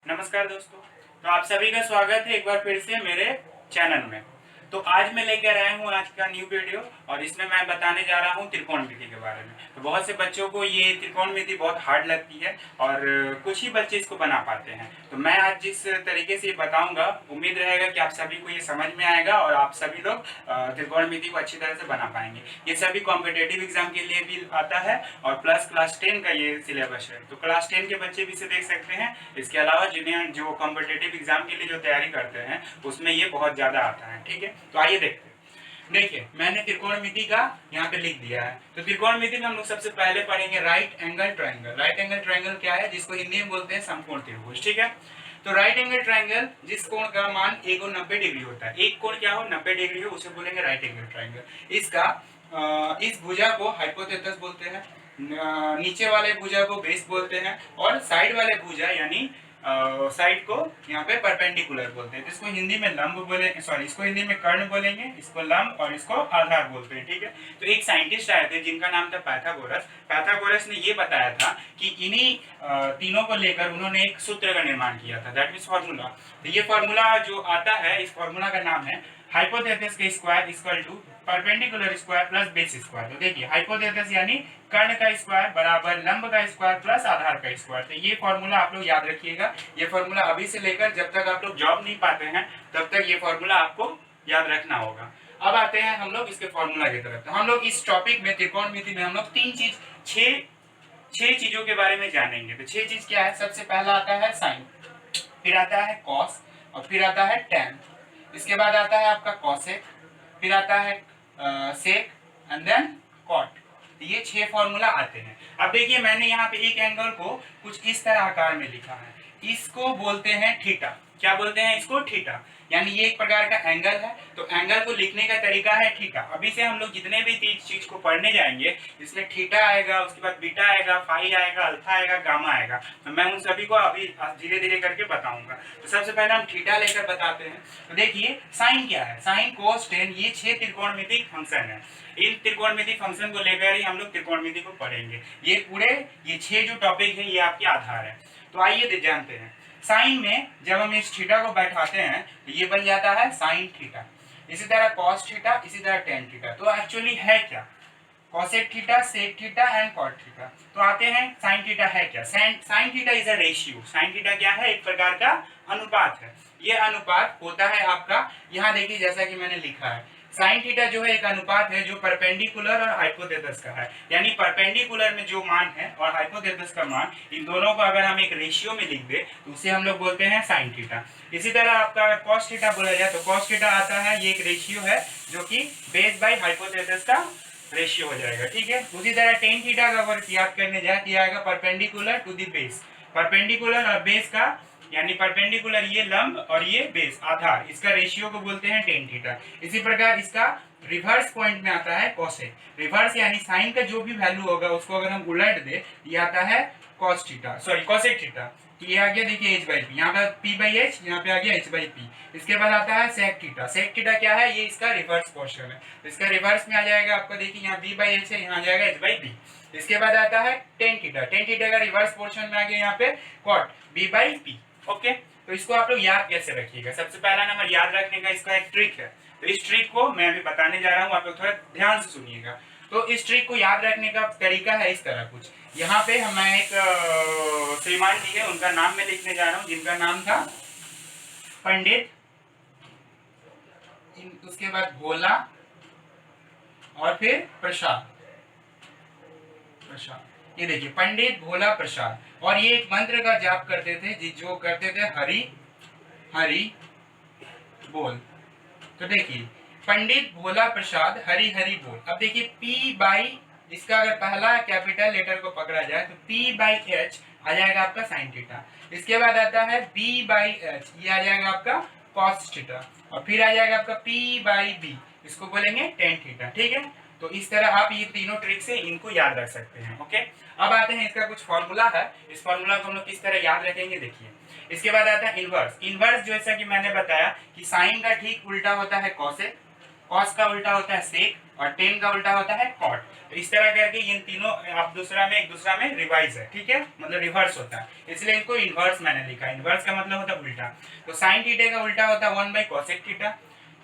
नमस्कार दोस्तों। तो आप सभी का स्वागत है एक बार फिर से मेरे चैनल में। तो आज मैं लेकर आया हूँ आज का न्यू वीडियो और इसमें मैं बताने जा रहा हूँ त्रिकोणमिति के बारे में। तो बहुत से बच्चों को ये त्रिकोणमिति बहुत हार्ड लगती है और कुछ ही बच्चे इसको बना पाते हैं। तो मैं आज जिस तरीके से बताऊंगा उम्मीद रहेगा कि आप सभी को ये समझ में आएगा और आप सभी लोग त्रिकोणमिति को अच्छी तरह से बना पाएंगे। ये सभी कॉम्पिटेटिव एग्जाम के लिए भी आता है और प्लस क्लास 10 का ये सिलेबस है। तो क्लास 10 के बच्चे भी इसे देख सकते हैं। इसके अलावा जिन्हें जो कॉम्पिटेटिव एग्जाम के लिए जो तैयारी करते हैं उसमें ये बहुत ज्यादा आता है। ठीक है, तो आइए देखते हैं। देखिए मैंने त्रिकोणमिति का यहाँ पे लिख दिया है। तो त्रिकोणमिति में हम लोग सबसे पहले पढ़ेंगे right angle triangle. Right angle triangle क्या है, जिसको हिंदी में बोलते हैं समकोण त्रिभुज। ठीक है, तो राइट एंगल ट्रायंगल जिस कोण का मान एक कोण 90 डिग्री होता है, एक कोण क्या हो 90 डिग्री हो उसे बोलेंगे राइट एंगल ट्रायंगल। इसका इस भुजा को हाइपोथेसिस बोलते हैं, नीचे वाले भुजा को बेस बोलते हैं और साइड वाले भुजा यानी साइड को यहाँ पे परपेंडिकुलर बोलते हैं। इसको हिंदी में लंब बोले, सॉरी इसको हिंदी में कर्ण बोलेंगे, इसको लंब और इसको आधार बोलते हैं। ठीक है, तो एक साइंटिस्ट आए थे जिनका नाम था पाइथागोरस। पाइथागोरस ने ये बताया था कि इन्हीं तीनों को लेकर उन्होंने एक सूत्र का निर्माण किया था, दैट मीन्स फॉर्मूला। तो ये फॉर्मूला जो आता है, इस फॉर्मूला का नाम है हाइपोथेसिस के square equal to perpendicular square plus base square. तो देखिए हाइपोथेसिस यानी कर्ण का स्क्वायर बराबर लंब का स्क्वायर प्लस आधार का स्क्वायर। तो ये फॉर्मूला आप लोग याद रखिएगा। ये फॉर्मूला अभी से लेकर जब तक आप लोग जॉब नहीं पाते हैं तब तक ये फॉर्मूला आपको याद रखना होगा। अब आते हैं हम लोग इसके फॉर्मूला की तरफ। तो हम लोग इस टॉपिक में त्रिकोणमिति में हम लोग छह चीजों के बारे में जानेंगे। तो छह चीज क्या है, सबसे पहला आता है साइन, फिर आता है कॉस और फिर आता है टेन, इसके बाद आता है आपका कॉसेक, फिर आता है सेक एंड देन कॉट। ये छह फॉर्मूला आते हैं। अब देखिए मैंने यहाँ पे एक एंगल को कुछ इस तरह आकार में लिखा है, इसको बोलते हैं थीटा। क्या बोलते हैं इसको? थीटा। यानी ये एक प्रकार का एंगल है। तो एंगल को लिखने का तरीका है थीटा। अभी से हम लोग जितने भी चीज को पढ़ने जाएंगे इसमें थीटा आएगा, उसके बाद बीटा आएगा, फाई आएगा, अल्फा आएगा, गामा आएगा। तो मैं उन सभी को अभी धीरे धीरे करके बताऊंगा। तो सबसे पहले हम थीटा लेकर बताते हैं। तो देखिए साइन क्या है, साइन कोस टेन, ये छह त्रिकोणमितिक फंक्शन है। इन त्रिकोणमिति फंक्शन को लेकर ही हम लोग त्रिकोणमिति को पढ़ेंगे। ये छह जो टॉपिक है ये आपके आधार है। तो आइए जानते हैं। साइन में जब हम इस थीटा को बैठाते हैं तो ये बन जाता है साइन थीटा। इसी तरह कॉस थीटा, इसी तरह टेन थीटा। तो एक्चुअली है क्या? Cosec theta, sec theta and cot theta. तो आते हैं साइन थीटा है क्या। Sine theta is a ratio. Sine theta क्या है? एक प्रकार का अनुपात है। ये अनुपात होता है आपका, यहाँ देखिए जैसा कि मैंने लिखा है, साइन थीटा जो है एक अनुपात है जो परपेंडिकुलर और हाइपोथेसिस का है। यानी परपेंडिकुलर में जो मान है और हाइपोथेसिस का मान, इन दोनों को अगर हम एक रेशियो में लिख दे तो उसे हम लोग बोलते हैं साइन थीटा। इसी तरह आपका कॉस थीटा बोला जाए तो कॉस थीटा आता है, ये एक रेशियो है जो कि बेस बाय हाइपोथेसिस का रेशियो हो जाएगा। ठीक है, उसी तरह टेन थीटा का अगर याद करने जाए तो आएगा perpendicular to the base. Perpendicular और बेस का यानी परपेंडिकुलर ये लंब और ये बेस आधार, इसका रेशियो को बोलते हैं टेन थीटा। इसी प्रकार इसका रिवर्स पॉइंट में आता है कॉसेक। रिवर्स यानी साइन का जो भी वैल्यू होगा उसको अगर हम उलट दे, ये आता है cos theta, sorry cosec theta. ये आ गया देखिए h बाई पी, यहाँ पे p बाई एच, यहाँ पे आ गया h बाई पी। इसके बाद आता है सेक थीटा। सेक थीटा क्या है? ये इसका रिवर्स पोर्शन है। तो इसका रिवर्स में आ जाएगा आपका, देखिए यहाँ b बाई एच है, यहाँ आ जाएगा h बाई पी। इसके बाद आता है टेन थीटा। टेन थीटा का रिवर्स पोर्शन में आ गया यहाँ पे cot b by P. Okay, तो इसको आप लोग याद कैसे रखिएगा? सबसे पहला नंबर याद रखने का इसका एक ट्रिक है। तो इस ट्रिक को मैं अभी बताने जा रहा हूँ, आप लोग थोड़ा ध्यान से सुनिएगा। तो इस ट्रिक को याद रखने का तरीका है इस तरह कुछ। यहाँ पे मैं एक श्रीमान जी है उनका नाम मैं लिखने जा रहा हूँ, जिनका नाम था पंडित, उसके बाद भोला और फिर प्रसाद। ये देखिए पंडित भोला प्रसाद, और ये एक मंत्र का जाप करते थे जो करते थे हरि हरि बोल। तो देखिए पंडित भोला प्रसाद हरि हरि बोल। अब देखिए p बाई, इसका अगर पहला कैपिटल लेटर को पकड़ा जाए तो p बाई एच आ जाएगा आपका साइन थीटा। इसके बाद आता है b बाई एच, ये आ जाएगा आपका कॉस थीटा, और फिर आ जाएगा आपका p बाई b, इसको बोलेंगे टेन थीटा। ठीक है, तो इस तरह आप ये तीनों ट्रिक से इनको याद रख सकते हैं। ओके, अब आते हैं इसका कुछ फॉर्मूला है। इस फॉर्मूला को हम लोग किस तरह याद रखेंगे देखिए। इसके बाद आता है इनवर्स। इनवर्स जैसा कि मैंने बताया कि साइन का ठीक उल्टा होता है कॉसेक, कॉस का उल्टा होता है सेक और टेन का उल्टा होता है कॉट। तो इस तरह करके ये तीनों आप एक दूसरा में रिवाइज है, ठीक है, मतलब रिवर्स होता है, इसलिए इनको इनवर्स मैंने लिखा है। इनवर्स का मतलब होता है उल्टा। तो साइन थीटा का उल्टा होता है 1 by cosec theta,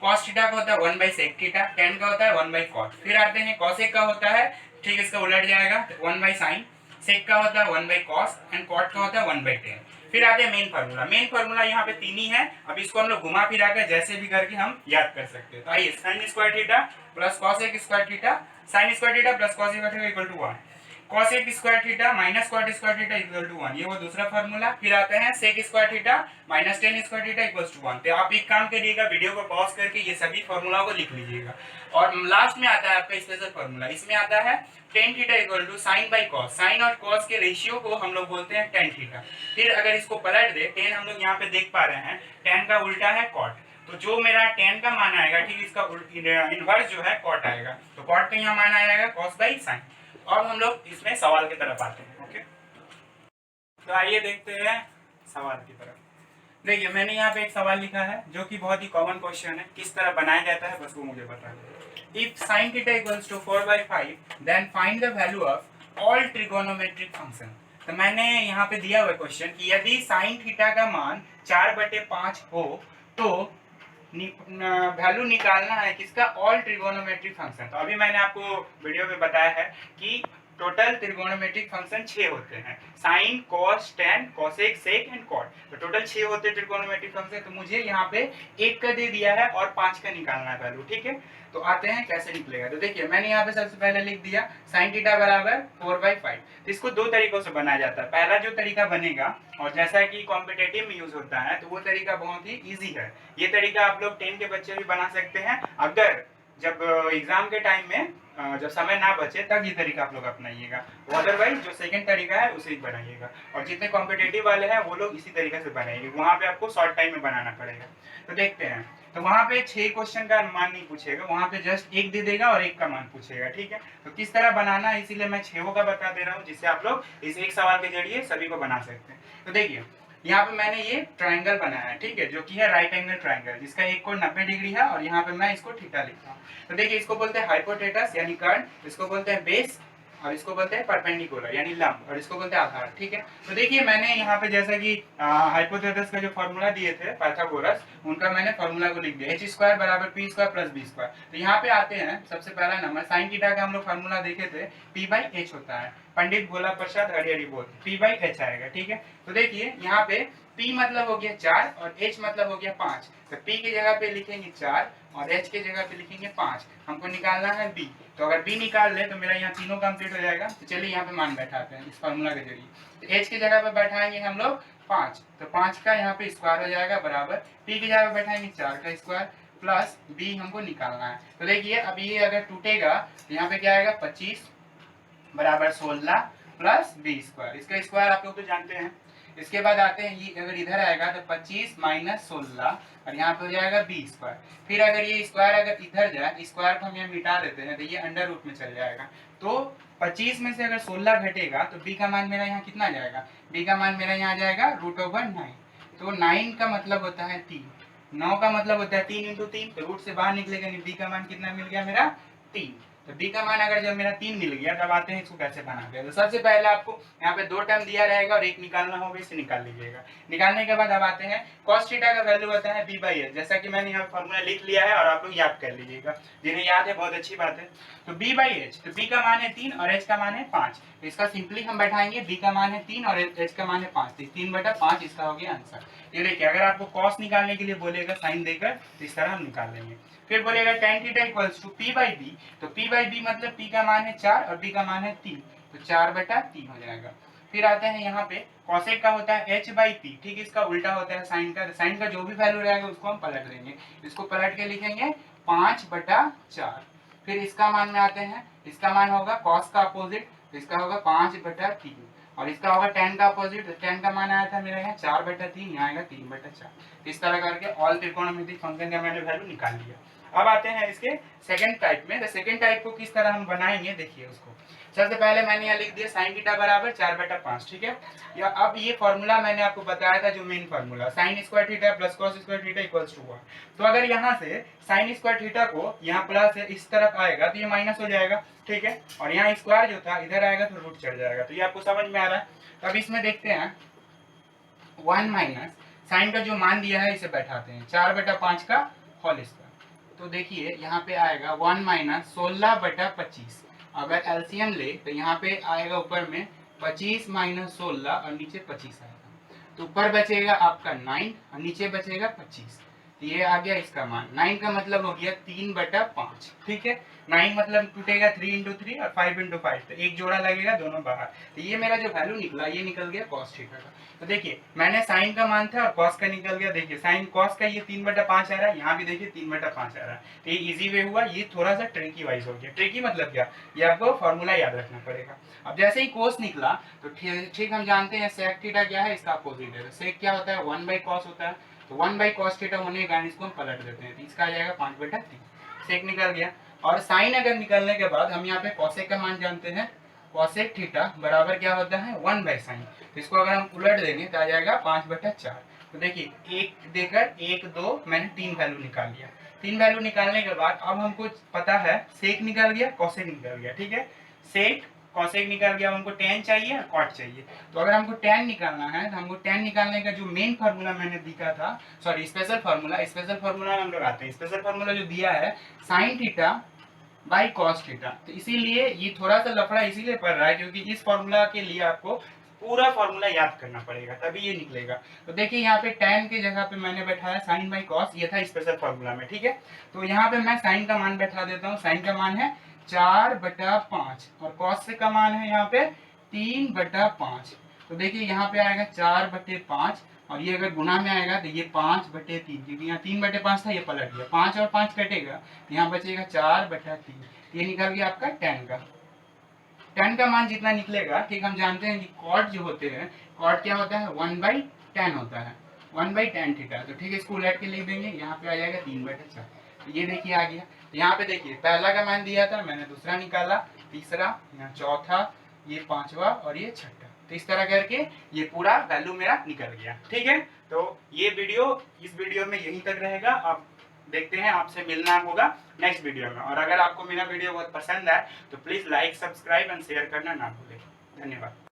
cos theta का होता है 1 बाई सेक थीटा, टेन का होता है 1 बाई कॉट। फिर आते हैं कॉसेक का होता है, ठीक, इसका उलट जाएगा 1 बाई साइन, सेक का होता है 1 बाई कॉस एंड कॉट का होता है 1 बाई टेन। फिर आते हैं मेन फार्मूला। मेन फार्मूला यहाँ पे तीन ही है, अब इसको हम लोग घुमा फिरा कर जैसे भी करके हम याद कर सकते हैं। तो आइए, sine square theta plus cosec square theta, sine square theta plus cos square theta equal to 1, cosec square theta minus cot square theta equal to 1, ये वो दूसरा फार्मूला। फिर आते हैं sec square theta minus tan square theta equal to 1। तो आप एक काम करिएगा, वीडियो को पॉज करके ये सभी फार्मूला को लिख लीजिएगा। और लास्ट में आता है आपका स्पेशल फार्मूला, इसमें आता है tan theta equal to sine by cos. Sine और कॉस के रेशियो को हम लोग बोलते हैं टेन थीटा। फिर अगर इसको पलट दे, टेन हम लोग यहाँ पे देख पा रहे हैं, टेन का उल्टा है कॉट, तो जो मेरा टेन का मान आएगा, ठीक, इसका इनवर्स जो है कॉट आएगा, तो कॉट का यहाँ मान आएगा कॉस बाई साइन। अब हम लोग इसमें सवाल की तरफ आते हैं। ओके, तो आइए देखते हैं सवाल की तरफ। देखिए, मैंने यहाँ पे एक सवाल लिखा है जो कि बहुत ही कॉमन क्वेश्चन है, किस तरह बनाया जाता है बस वो मुझे बता दो। If sin theta equals to 4/5 then find the value of all trigonometric function. तो मैंने यहाँ पे दिया हुआ क्वेश्चन कि यदि sin थीटा का मान 4/5 हो तो वैल्यू निकालना है किसका, ऑल ट्रिगोनोमेट्रिक फंक्शन। तो अभी मैंने आपको वीडियो में बताया है कि टोटल त्रिकोणोमेट्रिक फंक्शन 6 होते हैं, sine cos tan cosec sec and cot. तो टोटल 6 होते हैं त्रिकोणोमेट्रिक फंक्शन। तो मुझे यहाँ पे 1 का दे दिया है और 5 का निकालना है वैल्यू, ठीक है। तो आते हैं कैसे निकलेगा। तो देखिए, मैंने यहाँ पे सबसे पहले लिख दिया साइन थीटा बराबर 4/5। तो इसको दो तरीकों से बनाया जाता है। पहला जो तरीका बनेगा, और जैसा कि कॉम्पिटेटिव में यूज होता है, तो वो तरीका बहुत ही ईजी है। ये तरीका आप लोग 10 के बच्चे भी बना सकते हैं, अगर जब एग्जाम के टाइम में जब समय ना बचे तब ये तरीका आप लोग अपनाइएगा। अदरवाइज जो सेकंड तरीका है उसे ही बनाइएगा। और जितने कॉम्पिटेटिव वाले हैं वो लोग इसी तरीके से बनाएंगे, वहां पे आपको शॉर्ट टाइम में बनाना पड़ेगा। तो देखते हैं। तो वहां पे 6 क्वेश्चन का मान नहीं पूछेगा, वहां पे जस्ट 1 दे देगा और 1 का मान पूछेगा, ठीक है। तो किस तरह बनाना है, इसीलिए मैं 6 का बता दे रहा हूँ, जिससे आप लोग इस एक सवाल के जरिए सभी को बना सकते हैं। तो देखिए, यहाँ पे मैंने ये ट्राइंगल बनाया है, ठीक है, जो कि है राइट एंगल ट्राइंगल, जिसका एक कोण 90 डिग्री है और यहाँ पे मैं इसको थीटा लिखता हूँ। तो देखिए, इसको बोलते हैं हाइपोटेनस यानी कर्ण, इसको बोलते हैं बेस, और इसको बोलते हैं परपेंडिकुलर यानी लंब, और इसको बोलते हैं आधार, ठीक है। तो देखिए, मैंने यहाँ पे जैसा कि हाइपोटेनस का जो फॉर्मूला दिए थे पाइथागोरस, उनका मैंने फॉर्मूला को लिख दिया, h² बराबर p² प्लस b²। तो यहाँ पे आते हैं, सबसे पहला नंबर साइन थीटा का हम लोग फॉर्मूला देखे थे, p/h होता है, पंडित भोला प्रसाद हरिहरी बोल, p/h आएगा, ठीक है। तो देखिए, यहाँ पे p मतलब हो गया 4 और h मतलब हो गया 5। तो p की जगह पे लिखेंगे 4 और h की जगह पे लिखेंगे 5। हमको निकालना है b। तो अगर b निकाल ले तो मेरा यहाँ तीनों कंप्लीट हो जाएगा। तो चलिए यहाँ पे मान बैठाते हैं इस फॉर्मूला के जरिए। तो h की जगह पे बैठाएंगे हम लोग 5, तो 5 का यहाँ पे स्क्वायर हो जाएगा बराबर p की जगह पे बैठाएंगे 4 का स्क्वायर प्लस b हमको निकालना है। तो देखिए, अब ये अगर टूटेगा तो यहाँ पे क्या आएगा, 25 बराबर 16 प्लस b², इसका स्क्वायर आप लोग तो जानते हैं। इसके बाद आते हैं, ये अगर इधर आएगा तो 25 माइनस 16 और यहाँ पे हो जाएगा b²। फिर अगर ये स्क्वायर अगर इधर जाए, स्क्वायर को हम यहाँ मिटा देते हैं तो ये अंडर रूट में चल जाएगा। तो 25 में से अगर 16 घटेगा तो b का मान मेरा यहाँ कितना आ जाएगा, b का मान मेरा यहाँ आ जाएगा √9। तो 9 का मतलब होता है 3, 9 का मतलब होता है 3 × 3, तो रूट से बाहर निकलेगा, b का मान कितना मिल गया मेरा 3। तो b का मान अगर जब मेरा 3 मिल गया, तब आते हैं इसको कैसे बनाते हैं। तो सबसे पहले आपको यहाँ पे 2 टर्म दिया रहेगा और 1 निकालना होगा, इसे निकाल लीजिएगा। निकालने के बाद अब आते हैं cos थीटा का वैल्यू होता है b/h, जैसा कि मैंने यहाँ फॉर्मूला लिख लिया है और आप लोग याद कर लीजिएगा। जिन्हें याद है बहुत अच्छी बात है। तो b/h, तो b का मान है 3 और h का मान है 5। तो इसका सिंपली हम बैठाएंगे, b का मान है 3 और h का मान है 5, तो 3/5 इसका हो गया आंसर। ये देखिए, अगर आपको cos निकालने के लिए बोलेगा साइन देकर, तो इस तरह हम निकाल लेंगे। फिर बोलेगा tan theta equals to p/b, तो p/b मतलब p का मान है 4 और b का मान है 3, तो 4/3 हो जाएगा। फिर आते हैं यहाँ पे cosec का होता है h/p, ठीक, इसका उल्टा होता है साइन का। साइन का जो भी वैल्यू रहेगा उसको हम पलट देंगे, इसको पलट के लिखेंगे 5/4। फिर इसका मान में आते हैं, इसका मान होगा cos का अपोजिट, तो इसका होगा 5/3, और इसका होगा tan का अपोजिट, तो tan का मान आया था मेरा यहाँ 4/3, यहाँ आएगा 3/4। इस तरह करके ऑल त्रिकोणमितिक फंक्शन का मैंने वैल्यू निकाल लिया। अब आते हैं इसके सेकंड टाइप में। तो सेकंड टाइप को किस तरह हम बनाएंगे देखिए उसको। सबसे पहले मैंने यहाँ लिख दिया साइन थीटा बराबर 4/5, ठीक है। या अब ये फॉर्मूला मैंने आपको बताया था जो main formula, sine square theta plus cos square theta equals to 1। तो अगर यहाँ से साइन स्क्वायर थीटा को यहाँ प्लस है इस तरफ आएगा तो ये माइनस हो जाएगा, ठीक है। और यहाँ स्क्वायर जो था इधर आएगा तो रूट चढ़ जाएगा। तो ये आपको समझ में आ रहा है। तो अब इसमें देखते हैं 1 माइनस साइन का जो मान दिया है इसे बैठाते हैं 4/5 का होल स्क्वायर। तो देखिए यहाँ पे आएगा 1 माइनस 16/25। अगर एलसीएम ले तो यहाँ पे आएगा ऊपर में 25 माइनस 16 और नीचे 25 आएगा। तो ऊपर बचेगा आपका 9 और नीचे बचेगा 25। तो ये आ गया इसका मान। 9 का मतलब हो गया 3/5, ठीक है। 9 मतलब टूटेगा 3 इंटू 3 और 5 इंटू 5, तो एक जोड़ा लगेगा दोनों बाहर। तो ये मेरा जो वैल्यू निकला ये निकल गया कॉस थीटा का। तो देखिए मैंने साइन का मान था और कॉस का निकल गया। देखिए साइन कॉस का ये 3/5 आ रहा है, यहाँ भी देखिए 3/5 आ रहा है। तो ये इजी वे हुआ। ये थोड़ा सा ट्रिकी वाइज हो गया। ट्रिकी मतलब क्या, ये आपको फॉर्मूला याद रखना पड़ेगा। अब जैसे ही कोस निकला तो ठीक हम जानते हैं सेक थीटा क्या है, इसका अपोजिट है। सेक क्या होता है, 1/cos होता है। तो 1/cos थीटा होने के कारण इसको हम पलट देते हैं, तो इसका आ जाएगा 5/3। सेक निकल गया। और साइन अगर निकलने के बाद हम यहाँ पे कॉसेक का मान जानते हैं। कॉसेक थीटा बराबर क्या होता है 1/sin। तो इसको अगर हम उलट देंगे तो आ जाएगा 5/4। तो देखिए एक देकर 1 2 मैंने 3 वैल्यू निकाल लिया। 3 वैल्यू निकालने के बाद अब हमको पता है सेक निकल गया, कॉसेक निकल गया, ठीक है। सेक कॉसेक निकल गया, हमको tan चाहिए और cot चाहिए। तो अगर हमको tan निकालना है तो हमको tan निकालने का जो मेन फार्मूला मैंने दिखा था, सॉरी स्पेशल फार्मूला हम लोग आते हैं। स्पेशल फार्मूला जो दिया है sine theta by cos theta. तो इसीलिए ये थोड़ा सा लफड़ा इसीलिए पड़ रहा है क्योंकि इस फॉर्मूला के लिए आपको पूरा फॉर्मूला याद करना पड़ेगा तभी ये निकलेगा। तो देखिए यहाँ पे tan की जगह पे मैंने बैठाया साइन बाई कॉस, ये था स्पेशल फॉर्मूला में, ठीक है। तो यहाँ पे मैं साइन का मान बैठा देता हूँ। साइन का मान है 4/5 और कॉस से का मान है यहाँ पे 3/5। तो देखिए यहाँ पे आएगा 4/5 और ये अगर गुना में आएगा तो ये 5/3, क्योंकि यहाँ 3/5 था, ये पलट गया। 5 और 5 कटेगा तो यहाँ बचेगा 4/3। ये निकल गया आपका tan का। tan का मान जितना निकलेगा, ठीक हम जानते हैं कि कॉट जो होते हैं, कॉट क्या होता है 1/tan होता है, 1/tan थीटा। तो ठीक है इसको उलट के लिख देंगे, यहाँ पे आ जाएगा 3/4। तो ये देखिए आ गया। यहाँ पे देखिए पहला का मान दिया था, मैंने दूसरा निकाला, तीसरा, यहाँ चौथा, ये पांचवा और ये छठा। तो इस तरह करके ये पूरा वैल्यू मेरा निकल गया, ठीक है। तो ये वीडियो इस वीडियो में यहीं तक रहेगा। आप देखते हैं, आपसे मिलना होगा नेक्स्ट वीडियो में। और अगर आपको मेरा वीडियो बहुत पसंद आए तो please like, subscribe and share करना ना भूलें। धन्यवाद।